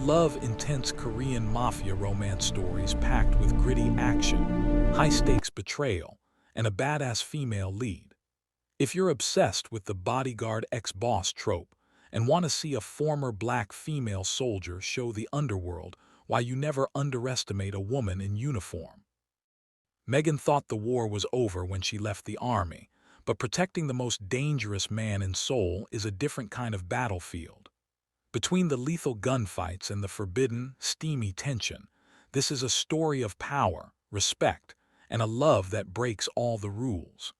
love intense Korean mafia romance stories packed with gritty action, high-stakes betrayal, and a badass female lead. If you're obsessed with the bodyguard ex-boss trope and want to see a former black female soldier show the underworld why you never underestimate a woman in uniform. Megan thought the war was over when she left the army, but protecting the most dangerous man in Seoul is a different kind of battlefield. Between the lethal gunfights and the forbidden, steamy tension, this is a story of power, respect, and a love that breaks all the rules.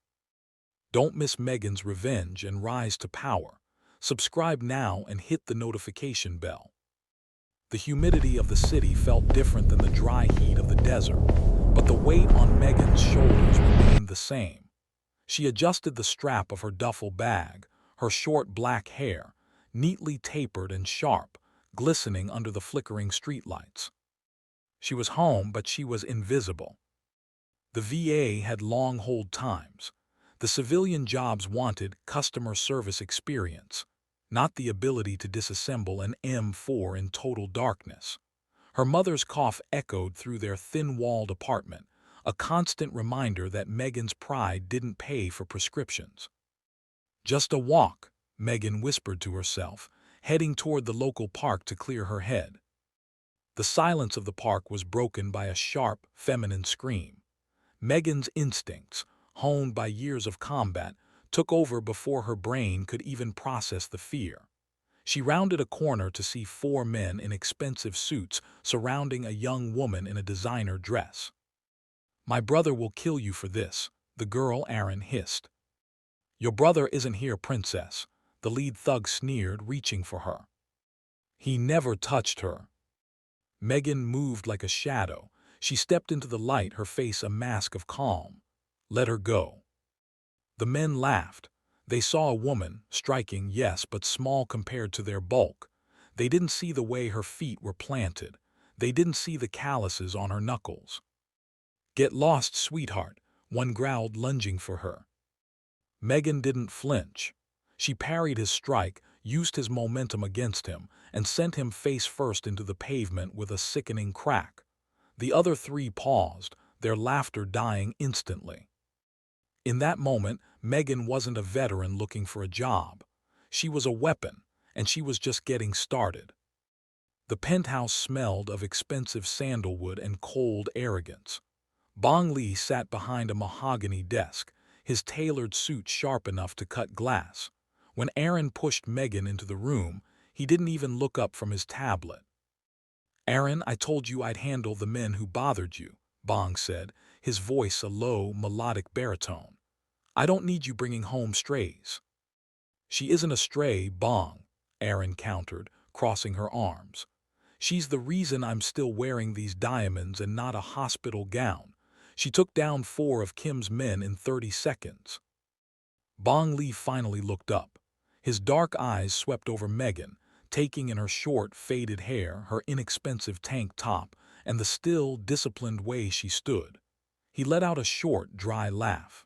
Don't miss Megan's revenge and rise to power. Subscribe now and hit the notification bell. The humidity of the city felt different than the dry heat of the desert, but the weight on Megan's shoulders remained the same. She adjusted the strap of her duffel bag, her short black hair, neatly tapered and sharp, glistening under the flickering streetlights. She was home, but she was invisible. The VA had long hold times. The civilian jobs wanted customer service experience, not the ability to disassemble an M4 in total darkness. Her mother's cough echoed through their thin-walled apartment, a constant reminder that Megan's pride didn't pay for prescriptions. Just a walk, Megan whispered to herself, heading toward the local park to clear her head. The silence of the park was broken by a sharp, feminine scream. Megan's instincts, honed by years of combat, took over before her brain could even process the fear. She rounded a corner to see four men in expensive suits surrounding a young woman in a designer dress. "My brother will kill you for this," the girl Aaron hissed. "Your brother isn't here, princess," the lead thug sneered, reaching for her. "He never touched her." Megan moved like a shadow. She stepped into the light, her face a mask of calm. "Let her go." The men laughed. They saw a woman, striking, yes, but small compared to their bulk. They didn't see the way her feet were planted. They didn't see the calluses on her knuckles. "Get lost, sweetheart," one growled, lunging for her. Megan didn't flinch. She parried his strike, used his momentum against him, and sent him face first into the pavement with a sickening crack. The other three paused, their laughter dying instantly. In that moment, Megan wasn't a veteran looking for a job. She was a weapon, and she was just getting started. The penthouse smelled of expensive sandalwood and cold arrogance. Bong Lee sat behind a mahogany desk, his tailored suit sharp enough to cut glass. When Aaron pushed Megan into the room, he didn't even look up from his tablet. "Aaron, I told you I'd handle the men who bothered you," Bong said, his voice a low, melodic baritone. "I don't need you bringing home strays." "She isn't a stray, Bong," Aaron countered, crossing her arms. "She's the reason I'm still wearing these diamonds and not a hospital gown. She took down 4 of Kim's men in 30 seconds. Bong Lee finally looked up. His dark eyes swept over Megan, taking in her short, faded hair, her inexpensive tank top, and the still, disciplined way she stood. He let out a short, dry laugh.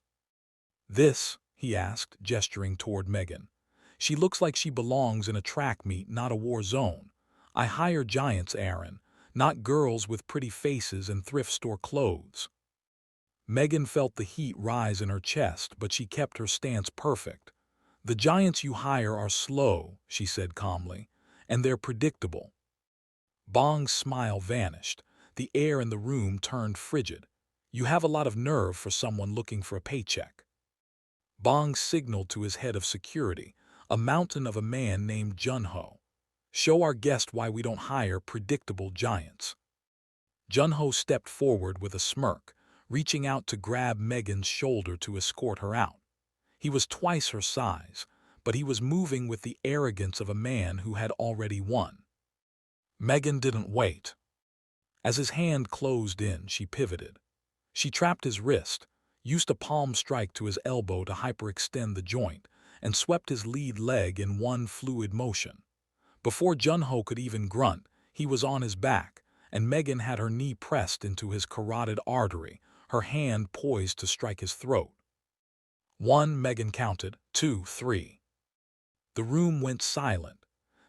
"This?" he asked, gesturing toward Megan. "She looks like she belongs in a track meet, not a war zone. I hire giants, Aaron, not girls with pretty faces and thrift store clothes." Megan felt the heat rise in her chest, but she kept her stance perfect. "The giants you hire are slow," she said calmly, "and they're predictable." Bong's smile vanished. The air in the room turned frigid. "You have a lot of nerve for someone looking for a paycheck." Bong signaled to his head of security, a mountain of a man named Junho. "Show our guest why we don't hire predictable giants." Junho stepped forward with a smirk, reaching out to grab Megan's shoulder to escort her out. He was twice her size, but he was moving with the arrogance of a man who had already won. Megan didn't wait. As his hand closed in, she pivoted. She trapped his wrist, used a palm strike to his elbow to hyperextend the joint, and swept his lead leg in one fluid motion. Before Junho could even grunt, he was on his back, and Megan had her knee pressed into his carotid artery, her hand poised to strike his throat. 1, Megan counted, 2, 3. The room went silent.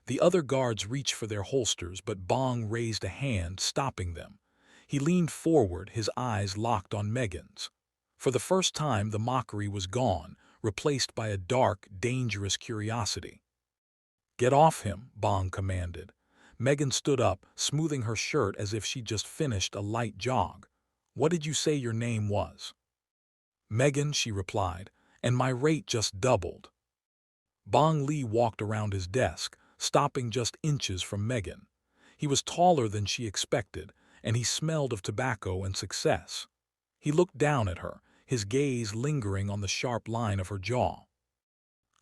The other guards reached for their holsters, but Bong raised a hand, stopping them. He leaned forward, his eyes locked on Megan's. For the first time, the mockery was gone, replaced by a dark, dangerous curiosity. "Get off him," Bong commanded. Megan stood up, smoothing her shirt as if she'd just finished a light jog. "What did you say your name was?" "Megan," she replied, "and my rate just doubled." Bong Lee walked around his desk, stopping just inches from Megan. He was taller than she expected, and he smelled of tobacco and success. He looked down at her, his gaze lingering on the sharp line of her jaw.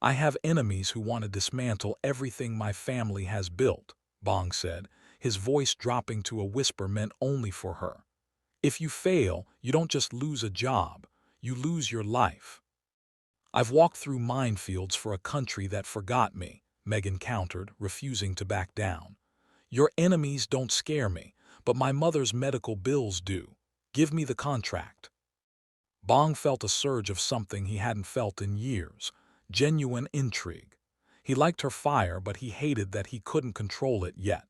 "I have enemies who want to dismantle everything my family has built," Bong said, his voice dropping to a whisper meant only for her. "If you fail, you don't just lose a job, you lose your life." "I've walked through minefields for a country that forgot me," Megan countered, refusing to back down. "Your enemies don't scare me, but my mother's medical bills do. Give me the contract." Bong felt a surge of something he hadn't felt in years, genuine intrigue. He liked her fire, but he hated that he couldn't control it yet.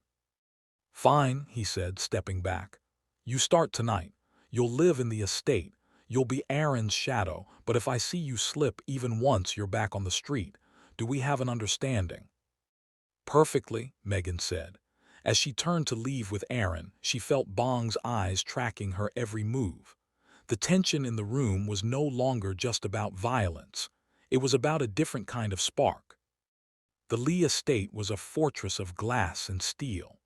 "Fine," he said, stepping back. "You start tonight. You'll live in the estate. You'll be Aaron's shadow, but if I see you slip even once, you're back on the street. Do we have an understanding?" "Perfectly," Megan said. As she turned to leave with Aaron, she felt Bong's eyes tracking her every move. The tension in the room was no longer just about violence. It was about a different kind of spark. The Lee estate was a fortress of glass and steel.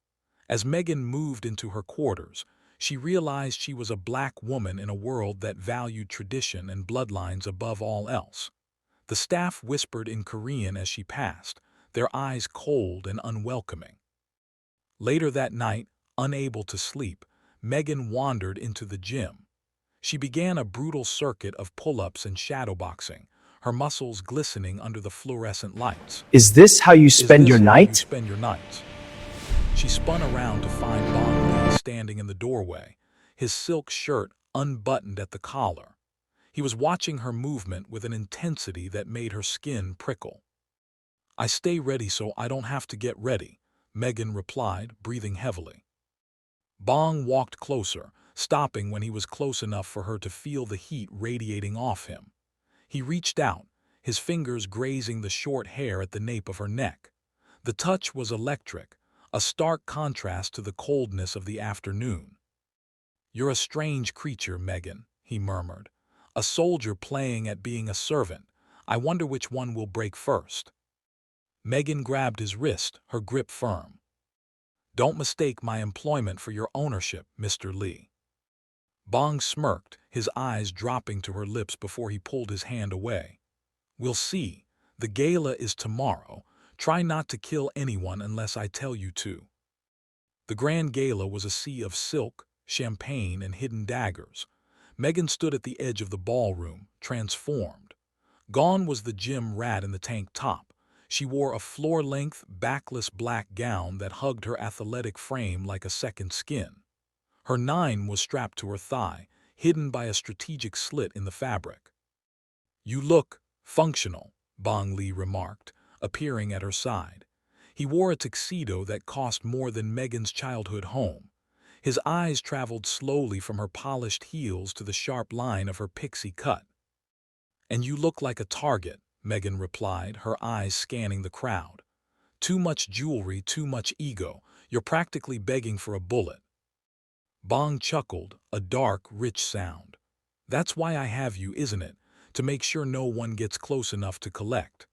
As Megan moved into her quarters, she realized she was a black woman in a world that valued tradition and bloodlines above all else. The staff whispered in Korean as she passed, their eyes cold and unwelcoming. Later that night, unable to sleep, Megan wandered into the gym. She began a brutal circuit of pull-ups and shadowboxing, her muscles glistening under the fluorescent lights. Is this how you "Is spend this your how you night? spend your nights?" She spun around to find Bong Lee standing in the doorway, his silk shirt unbuttoned at the collar. He was watching her movement with an intensity that made her skin prickle. "I stay ready so I don't have to get ready," Megan replied, breathing heavily. Bong walked closer, stopping when he was close enough for her to feel the heat radiating off him. He reached out, his fingers grazing the short hair at the nape of her neck. The touch was electric, a stark contrast to the coldness of the afternoon. "You're a strange creature, Megan," he murmured. "A soldier playing at being a servant. I wonder which one will break first." Megan grabbed his wrist, her grip firm. "Don't mistake my employment for your ownership, Mr. Lee." Bong smirked, his eyes dropping to her lips before he pulled his hand away. "We'll see. The gala is tomorrow. Try not to kill anyone unless I tell you to." The grand gala was a sea of silk, champagne, and hidden daggers. Megan stood at the edge of the ballroom, transformed. Gone was the gym rat in the tank top. She wore a floor-length, backless black gown that hugged her athletic frame like a second skin. Her nine was strapped to her thigh, hidden by a strategic slit in the fabric. "You look functional," Bong Lee remarked, appearing at her side. He wore a tuxedo that cost more than Megan's childhood home. His eyes traveled slowly from her polished heels to the sharp line of her pixie cut. "And you look like a target," Megan replied, her eyes scanning the crowd. "Too much jewelry, too much ego. You're practically begging for a bullet." Bong chuckled, a dark, rich sound. "That's why I have you, isn't it? To make sure no one gets close enough to collect."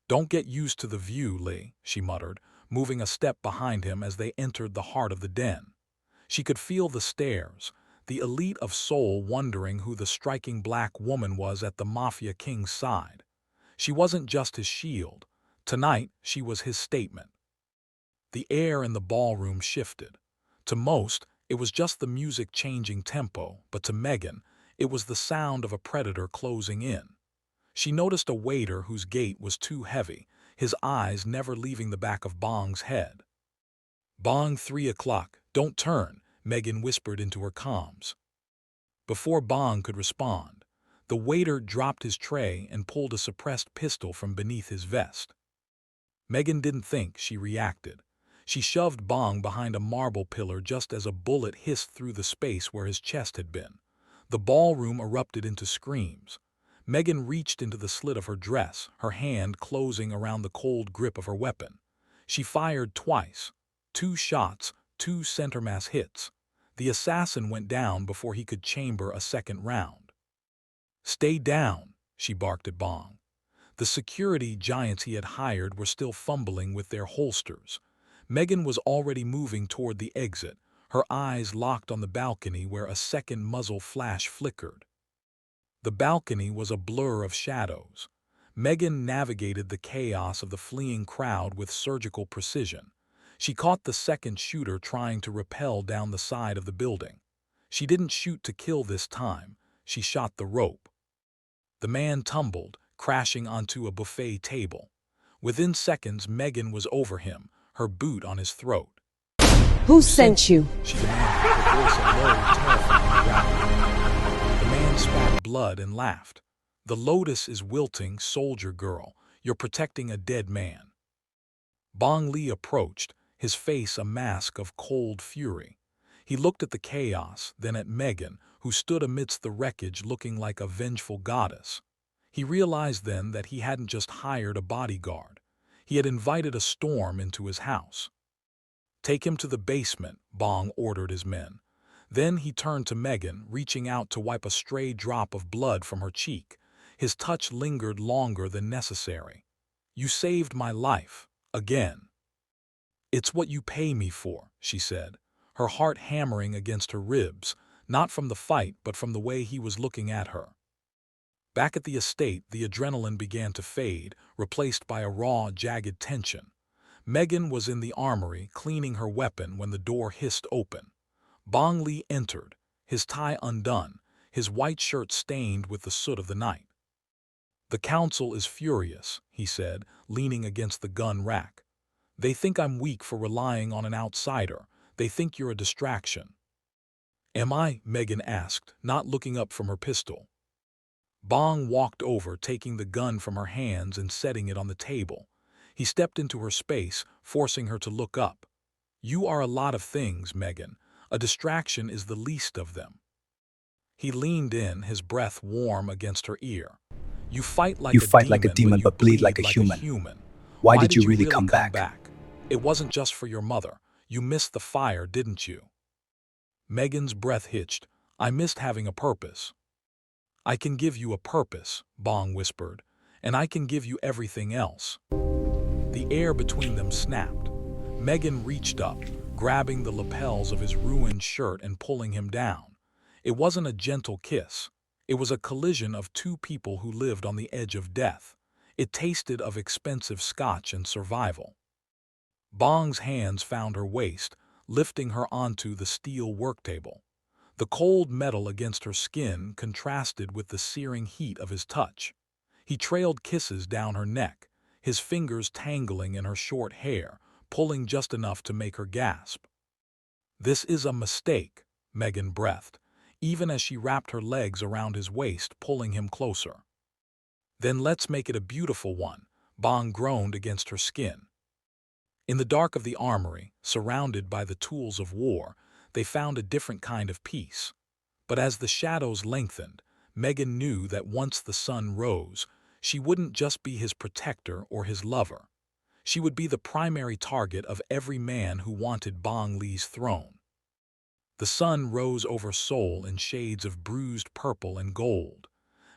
"Don't get used to the view, Lee," she muttered, moving a step behind him as they entered the heart of the den. She could feel the stares, the elite of Seoul wondering who the striking black woman was at the Mafia king's side. She wasn't just his shield. Tonight, she was his statement. The air in the ballroom shifted. To most, it was just the music changing tempo, but to Megan, it was the sound of a predator closing in. She noticed a waiter whose gait was too heavy, his eyes never leaving the back of Bong's head. "Bong, 3 o'clock, don't turn," Megan whispered into her comms. Before Bong could respond, the waiter dropped his tray and pulled a suppressed pistol from beneath his vest. Megan didn't think, she reacted. She shoved Bong behind a marble pillar just as a bullet hissed through the space where his chest had been. The ballroom erupted into screams. Megan reached into the slit of her dress, her hand closing around the cold grip of her weapon. She fired twice. 2 shots, 2 center mass hits. The assassin went down before he could chamber a second round. "Stay down," she barked at Bong. The security giants he had hired were still fumbling with their holsters. Megan was already moving toward the exit, her eyes locked on the balcony where a second muzzle flash flickered. The balcony was a blur of shadows. Megan navigated the chaos of the fleeing crowd with surgical precision. She caught the second shooter trying to rappel down the side of the building. She didn't shoot to kill this time, she shot the rope. The man tumbled, crashing onto a buffet table. Within seconds, Megan was over him, her boot on his throat. Who sent you? She demanded, her voice a low, terrifying growl. The man spat blood and laughed. "The lotus is wilting, soldier girl. You're protecting a dead man." Bong Lee approached, his face a mask of cold fury. He looked at the chaos, then at Megan, who stood amidst the wreckage looking like a vengeful goddess. He realized then that he hadn't just hired a bodyguard. He had invited a storm into his house. "Take him to the basement," Bong ordered his men. Then he turned to Megan, reaching out to wipe a stray drop of blood from her cheek. His touch lingered longer than necessary. "You saved my life. Again." "It's what you pay me for," she said, her heart hammering against her ribs, not from the fight but from the way he was looking at her. Back at the estate, the adrenaline began to fade, replaced by a raw, jagged tension. Megan was in the armory, cleaning her weapon when the door hissed open. Bong Lee entered, his tie undone, his white shirt stained with the soot of the night. "The council is furious," he said, leaning against the gun rack. "They think I'm weak for relying on an outsider. They think you're a distraction." "Am I?" Megan asked, not looking up from her pistol. Bong walked over, taking the gun from her hands and setting it on the table. He stepped into her space, forcing her to look up. "You are a lot of things, Megan. A distraction is the least of them." He leaned in, his breath warm against her ear. "You fight like a demon, but bleed like a human. Why did you really come back? It wasn't just for your mother. You missed the fire, didn't you?" Megan's breath hitched. "I missed having a purpose." "I can give you a purpose," Bong whispered, "and I can give you everything else." The air between them snapped. Megan reached up, grabbing the lapels of his ruined shirt and pulling him down. It wasn't a gentle kiss. It was a collision of 2 people who lived on the edge of death. It tasted of expensive scotch and survival. Bong's hands found her waist, lifting her onto the steel work table. The cold metal against her skin contrasted with the searing heat of his touch. He trailed kisses down her neck, his fingers tangling in her short hair, pulling just enough to make her gasp. "This is a mistake," Megan breathed, even as she wrapped her legs around his waist, pulling him closer. "Then let's make it a beautiful one," Bong groaned against her skin. In the dark of the armory, surrounded by the tools of war, they found a different kind of peace. But as the shadows lengthened, Megan knew that once the sun rose, she wouldn't just be his protector or his lover. She would be the primary target of every man who wanted Bong Lee's throne. The sun rose over Seoul in shades of bruised purple and gold.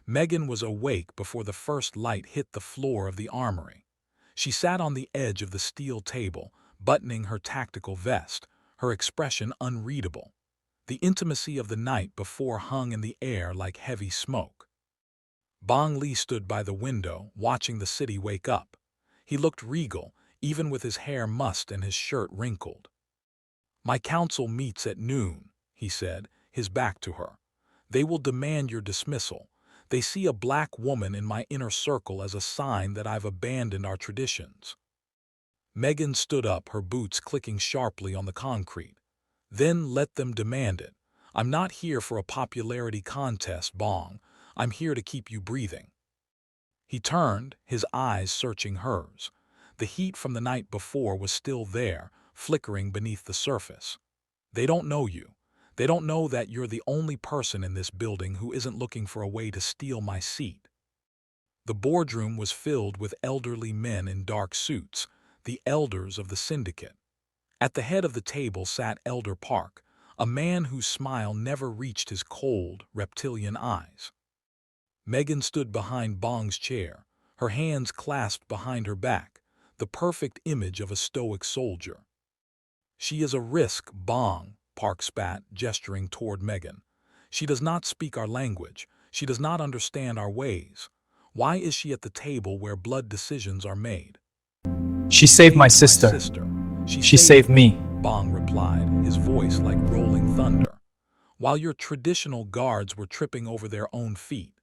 Megan was awake before the first light hit the floor of the armory. She sat on the edge of the steel table, buttoning her tactical vest, her expression unreadable. The intimacy of the night before hung in the air like heavy smoke. Bong Lee stood by the window, watching the city wake up. He looked regal, even with his hair mussed and his shirt wrinkled. "My council meets at noon," he said, his back to her. "They will demand your dismissal. They see a black woman in my inner circle as a sign that I've abandoned our traditions." Megan stood up, her boots clicking sharply on the concrete. "Then let them demand it. I'm not here for a popularity contest, Bong. I'm here to keep you breathing." He turned, his eyes searching hers. The heat from the night before was still there, flickering beneath the surface. They don't know you. They don't know that you're the only person in this building who isn't looking for a way to steal my seat. The boardroom was filled with elderly men in dark suits, the elders of the syndicate. At the head of the table sat Elder Park, a man whose smile never reached his cold, reptilian eyes. Megan stood behind Bong's chair, her hands clasped behind her back, the perfect image of a stoic soldier. "She is a risk, Bong," Park spat, gesturing toward Megan. "She does not speak our language. She does not understand our ways. Why is she at the table where blood decisions are made?" She saved my sister. She saved me. Bong replied, his voice like rolling thunder. "While your traditional guards were tripping over their own feet.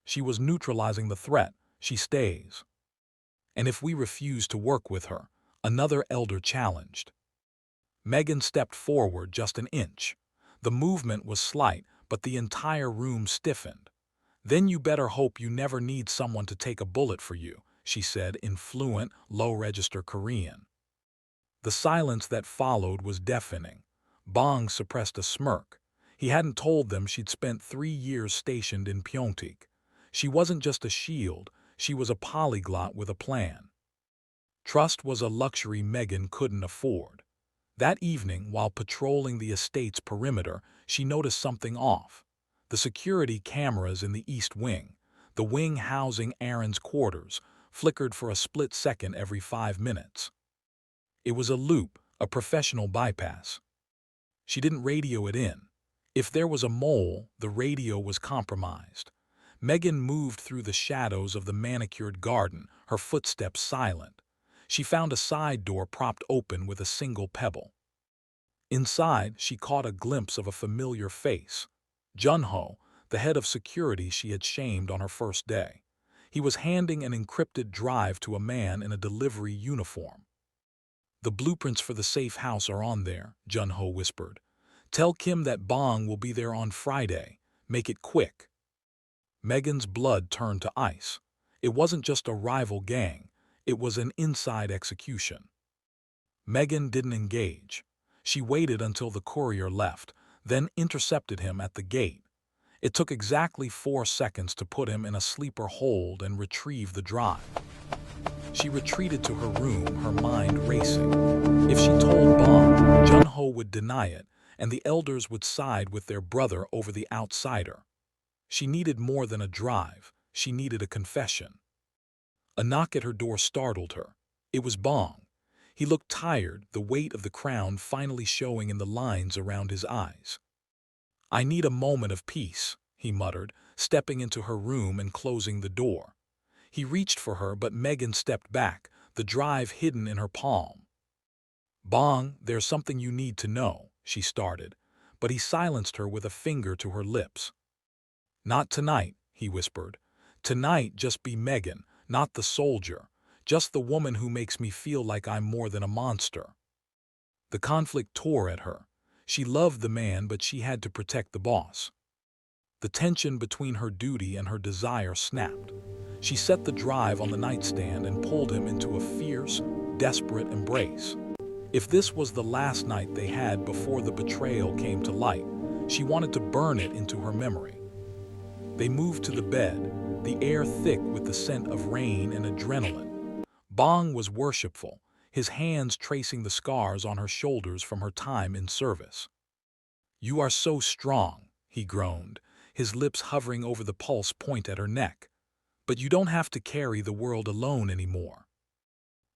She was neutralizing the threat. She stays." "And if we refuse to work with her?" another elder challenged. Megan stepped forward just an inch. The movement was slight, but the entire room stiffened. "Then you better hope you never need someone to take a bullet for you," she said in fluent, low-register Korean. The silence that followed was deafening. Bong suppressed a smirk. He hadn't told them she'd spent 3 years stationed in Pyeongtaek. She wasn't just a shield, she was a polyglot with a plan. Trust was a luxury Megan couldn't afford. That evening, while patrolling the estate's perimeter, she noticed something off. The security cameras in the East Wing, the wing housing Aaron's quarters, flickered for a split second every 5 minutes. It was a loop, a professional bypass. She didn't radio it in. If there was a mole, the radio was compromised. Megan moved through the shadows of the manicured garden, her footsteps silent. She found a side door propped open with a single pebble. Inside, she caught a glimpse of a familiar face. Junho, the head of security she had shamed on her first day. He was handing an encrypted drive to a man in a delivery uniform. "The blueprints for the safe house are on there," Junho whispered. "Tell Kim that Bong will be there on Friday. Make it quick." Megan's blood turned to ice. It wasn't just a rival gang. It was an inside execution. Megan didn't engage. She waited until the courier left, then intercepted him at the gate. It took exactly 4 seconds to put him in a sleeper hold and retrieve the drive. She retreated to her room, her mind racing. If she told Bong, Junho would deny it, and the elders would side with their brother over the outsider. She needed more than a drive. She needed a confession. A knock at her door startled her. It was Bong. He looked tired, the weight of the crown finally showing in the lines around his eyes. "I need a moment of peace," he muttered, stepping into her room and closing the door. He reached for her, but Megan stepped back, the drive hidden in her palm. "Bong, there's something you need to know," she started, but he silenced her with a finger to her lips. "Not tonight," he whispered. "Tonight just be Megan, not the soldier, just the woman who makes me feel like I'm more than a monster." The conflict tore at her. She loved the man, but she had to protect the boss. The tension between her duty and her desire snapped. She set the drive on the nightstand and pulled him into a fierce, desperate embrace. If this was the last night they had before the betrayal came to light, she wanted to burn it into her memory. They moved to the bed, the air thick with the scent of rain and adrenaline. Bong was worshipful, his hands tracing the scars on her shoulders from her time in service. "You are so strong," he groaned, his lips hovering over the pulse point at her neck. "But you don't have to carry the world alone anymore."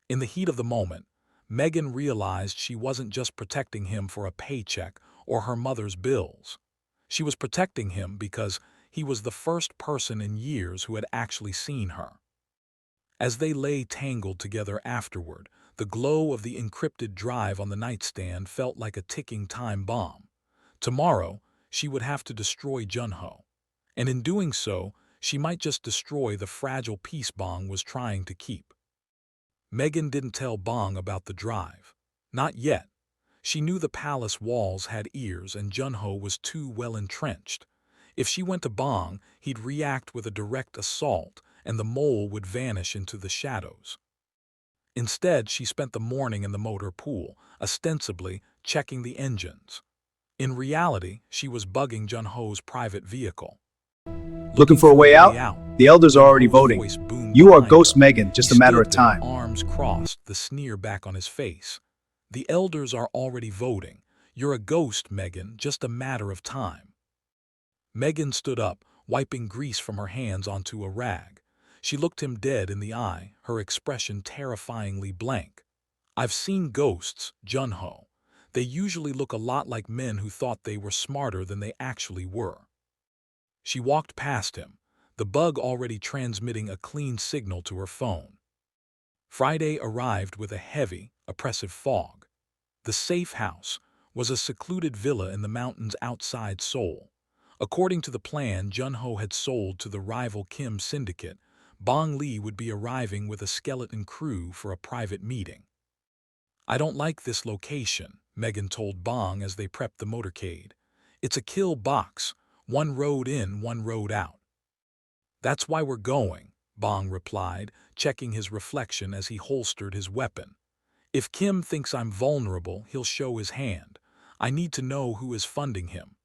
In the heat of the moment, Megan realized she wasn't just protecting him for a paycheck or her mother's bills. She was protecting him because he was the first person in years who had actually seen her. As they lay tangled together afterward, the glow of the encrypted drive on the nightstand felt like a ticking time bomb. Tomorrow, she would have to destroy Junho. And in doing so, she might just destroy the fragile peace Bong was trying to keep. Megan didn't tell Bong about the drive. Not yet. She knew the palace walls had ears and Junho was too well entrenched. If she went to Bong, he'd react with a direct assault and the mole would vanish into the shadows. Instead, she spent the morning in the motor pool, ostensibly checking the engines. In reality, she was bugging Jun-ho's private vehicle. Looking for a way out? The elders are already voting. Jun-ho's voice boomed You are behind Ghost her. Megan, just He a matter of stood there, time. arms crossed, the sneer back on his face. The elders are already voting. You're a ghost, Megan, just a matter of time. Megan stood up, wiping grease from her hands onto a rag. She looked him dead in the eye, her expression terrifyingly blank. I've seen ghosts, Jun-ho. They usually look a lot like men who thought they were smarter than they actually were. She walked past him, the bug already transmitting a clean signal to her phone. Friday arrived with a heavy, oppressive fog. The safe house was a secluded villa in the mountains outside Seoul. According to the plan Jun-ho had sold to the rival Kim syndicate, Bong Lee would be arriving with a skeleton crew for a private meeting. I don't like this location, Megan told Bong as they prepped the motorcade. It's a kill box, one road in, one road out. That's why we're going, Bong replied, checking his reflection as he holstered his weapon. If Kim thinks I'm vulnerable, he'll show his hand. I need to know who is funding him.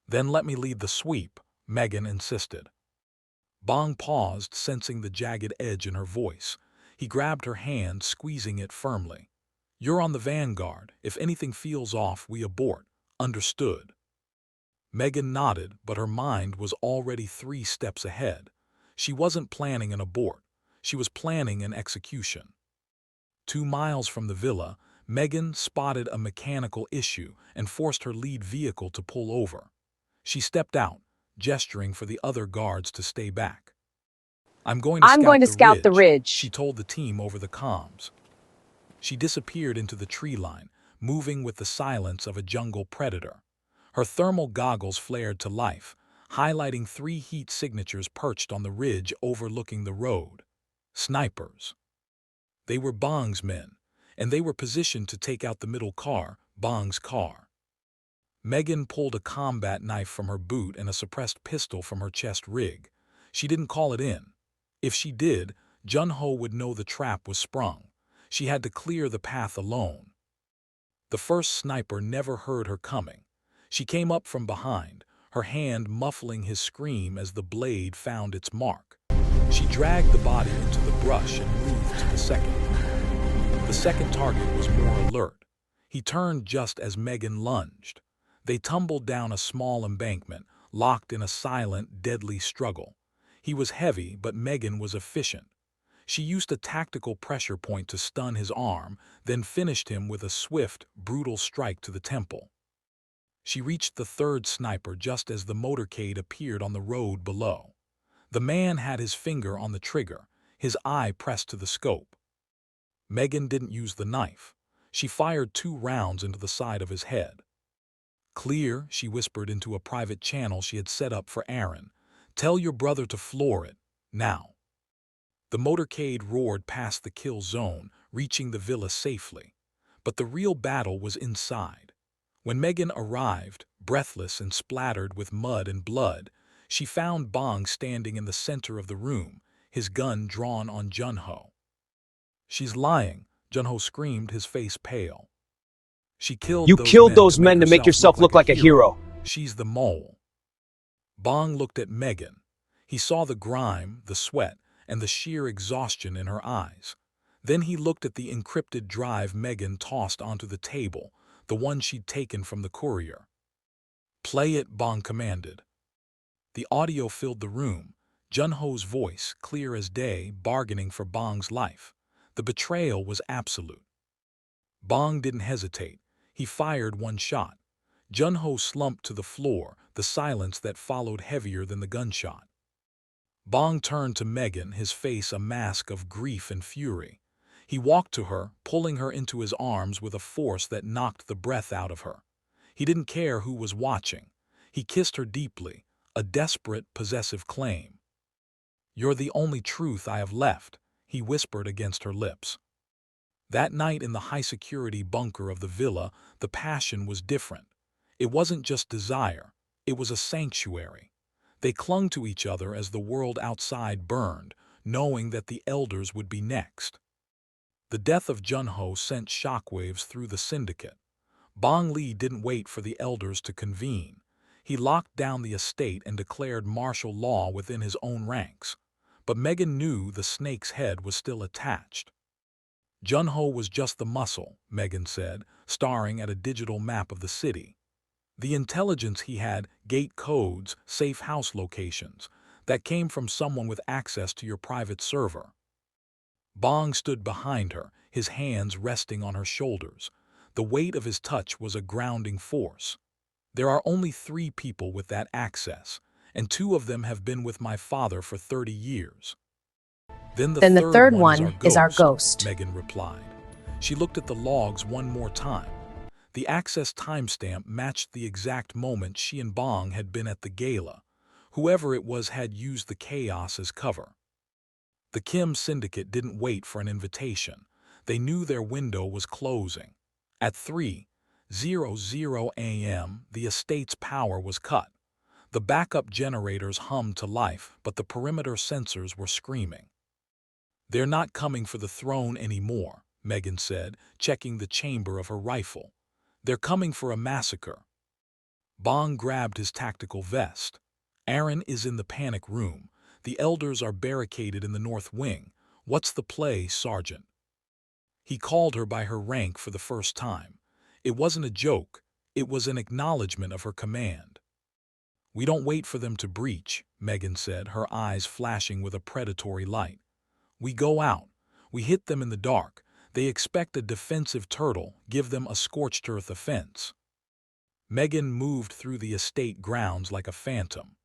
Then let me lead the sweep, Megan insisted. Bong paused, sensing the jagged edge in her voice. He grabbed her hand, squeezing it firmly. You're on the vanguard. If anything feels off, we abort. Understood. Megan nodded, but her mind was already 3 steps ahead. She wasn't planning an abort. She was planning an execution. 2 miles from the villa, Megan spotted a mechanical issue and forced her lead vehicle to pull over. She stepped out, gesturing for the other guards to stay back. I'm going to scout the ridge, she told the team over the comms. She disappeared into the tree line, moving with the silence of a jungle predator. Her thermal goggles flared to life, highlighting 3 heat signatures perched on the ridge overlooking the road. Snipers. They were Bong's men, and they were positioned to take out the middle car, Bong's car. Megan pulled a combat knife from her boot and a suppressed pistol from her chest rig. She didn't call it in. If she did, Jun-ho would know the trap was sprung. She had to clear the path alone. The first sniper never heard her coming. She came up from behind, her hand muffling his scream as the blade found its mark. She dragged the body into the brush and moved to the second. The second target was more alert. He turned just as Megan lunged. They tumbled down a small embankment, locked in a silent, deadly struggle. He was heavy, but Megan was efficient. She used a tactical pressure point to stun his arm, then finished him with a swift, brutal strike to the temple. She reached the third sniper just as the motorcade appeared on the road below. The man had his finger on the trigger, his eye pressed to the scope. Megan didn't use the knife. She fired 2 rounds into the side of his head. Clear, she whispered into a private channel she had set up for Aaron. Tell your brother to floor it, now. The motorcade roared past the kill zone, reaching the villa safely. But the real battle was inside. When Megan arrived, breathless and splattered with mud and blood, she found Bong standing in the center of the room, his gun drawn on Jun-ho. She's lying, Jun-ho screamed, his face pale. She killed those men to make yourself look like a hero. She's the mole. Bong looked at Megan. He saw the grime, the sweat, and the sheer exhaustion in her eyes. Then he looked at the encrypted drive Megan tossed onto the table, the one she'd taken from the courier. Play it, Bong commanded. The audio filled the room, Jun-ho's voice, clear as day, bargaining for Bong's life. The betrayal was absolute. Bong didn't hesitate. He fired 1 shot. Jun-ho slumped to the floor, the silence that followed heavier than the gunshot. Bong turned to Megan, his face a mask of grief and fury. He walked to her, pulling her into his arms with a force that knocked the breath out of her. He didn't care who was watching. He kissed her deeply, a desperate, possessive claim. You're the only truth I have left, he whispered against her lips. That night in the high-security bunker of the villa, the passion was different. It wasn't just desire, it was a sanctuary. They clung to each other as the world outside burned, knowing that the elders would be next. The death of Junho sent shockwaves through the syndicate. Bong Lee didn't wait for the elders to convene. He locked down the estate and declared martial law within his own ranks. But Megan knew the snake's head was still attached. Junho was just the muscle, Megan said, staring at a digital map of the city. The intelligence he had, gate codes, safe house locations, that came from someone with access to your private server. Bong stood behind her, his hands resting on her shoulders. The weight of his touch was a grounding force. There are only 3 people with that access, and 2 of them have been with my father for 30 years. Then the Then the third third one one is our ghost. Megan replied. She looked at the logs one more time. The access timestamp matched the exact moment she and Bong had been at the gala. Whoever it was had used the chaos as cover. The Kim syndicate didn't wait for an invitation. They knew their window was closing. At 3:00 a.m., the estate's power was cut. The backup generators hummed to life, but the perimeter sensors were screaming. "They're not coming for the throne anymore," Megan said, checking the chamber of her rifle. "They're coming for a massacre." Bong grabbed his tactical vest. "Aaron is in the panic room. The elders are barricaded in the north wing. What's the play, Sergeant?" He called her by her rank for the first time. It wasn't a joke. It was an acknowledgement of her command. "We don't wait for them to breach," Megan said, her eyes flashing with a predatory light. "We go out. We hit them in the dark. They expect a defensive turtle, give them a scorched earth offense." Megan moved through the estate grounds like a phantom.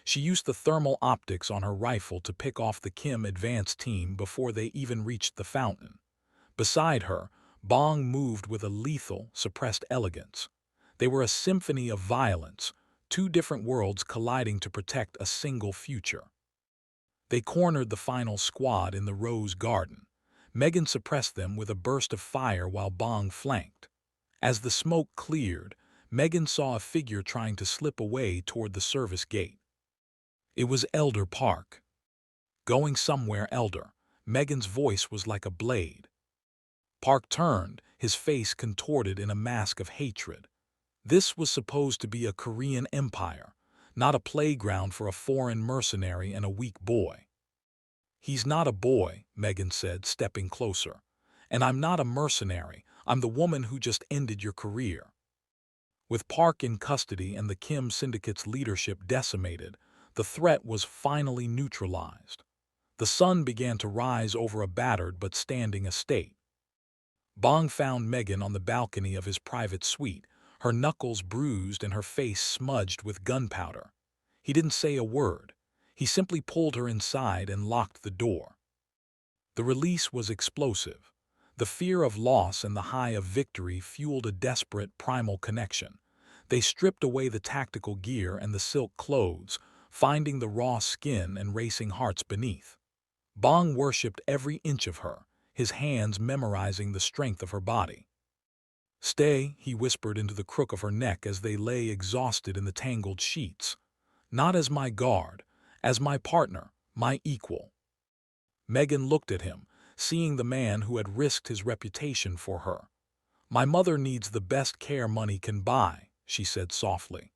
She used the thermal optics on her rifle to pick off the Kim advance team before they even reached the fountain. Beside her, Bong moved with a lethal, suppressed elegance. They were a symphony of violence, 2 different worlds colliding to protect a single future. They cornered the final squad in the rose garden. Megan suppressed them with a burst of fire while Bong flanked. As the smoke cleared, Megan saw a figure trying to slip away toward the service gate. It was Elder Park. "Going somewhere, Elder." Megan's voice was like a blade. Park turned, his face contorted in a mask of hatred. This was supposed to be a Korean empire, not a playground for a foreign mercenary and a weak boy. "He's not a boy," Megan said, stepping closer. "And I'm not a mercenary. I'm the woman who just ended your career." With Park in custody and the Kim syndicate's leadership decimated, the threat was finally neutralized. The sun began to rise over a battered but standing estate. Bong found Megan on the balcony of his private suite, her knuckles bruised and her face smudged with gunpowder. He didn't say a word. He simply pulled her inside and locked the door. The release was explosive. The fear of loss and the high of victory fueled a desperate, primal connection. They stripped away the tactical gear and the silk clothes, finding the raw skin and racing hearts beneath. Bong worshipped every inch of her, his hands memorizing the strength of her body. "Stay," he whispered into the crook of her neck as they lay exhausted in the tangled sheets. "Not as my guard, as my partner, my equal." Megan looked at him, seeing the man who had risked his reputation for her. "My mother needs the best care money can buy," she said softly.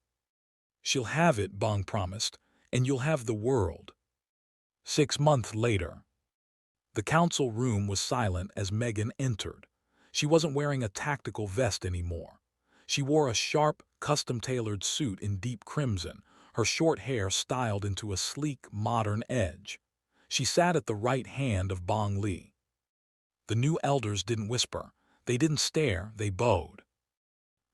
"She'll have it," Bong promised, "and you'll have the world." 6 months later. The council room was silent as Megan entered. She wasn't wearing a tactical vest anymore. She wore a sharp, custom-tailored suit in deep crimson, her short hair styled into a sleek, modern edge. She sat at the right hand of Bong Lee. The new elders didn't whisper. They didn't stare, they bowed.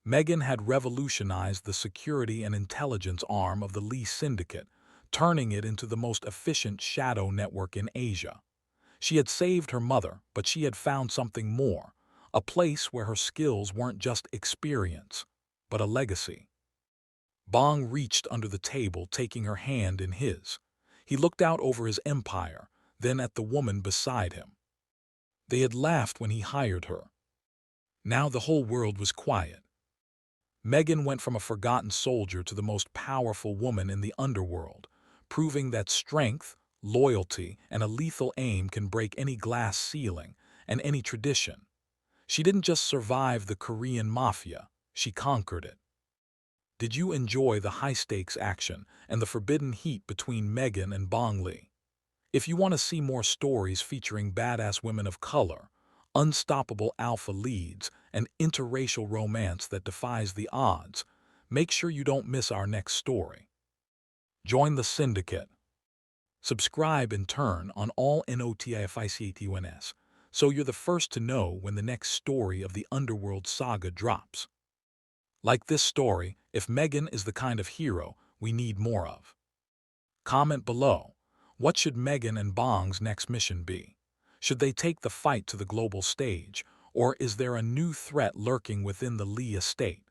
Megan had revolutionized the security and intelligence arm of the Lee Syndicate, turning it into the most efficient shadow network in Asia. She had saved her mother, but she had found something more, a place where her skills weren't just experience, but a legacy. Bong reached under the table, taking her hand in his. He looked out over his empire, then at the woman beside him. They had laughed when he hired her. Now the whole world was quiet. Megan went from a forgotten soldier to the most powerful woman in the underworld, proving that strength, loyalty, and a lethal aim can break any glass ceiling, and any tradition. She didn't just survive the Korean Mafia, she conquered it. Did you enjoy the high-stakes action and the forbidden heat between Megan and Bong Lee? If you want to see more stories featuring badass women of color, unstoppable alpha leads, and interracial romance that defies the odds, make sure you don't miss our next story. Join the syndicate. Subscribe and turn on all notifications so you're the first to know when the next story of the Underworld saga drops. Like this story, if Megan is the kind of hero we need more of. Comment below, what should Megan and Bong's next mission be? Should they take the fight to the global stage, or is there a new threat lurking within the Lee estate?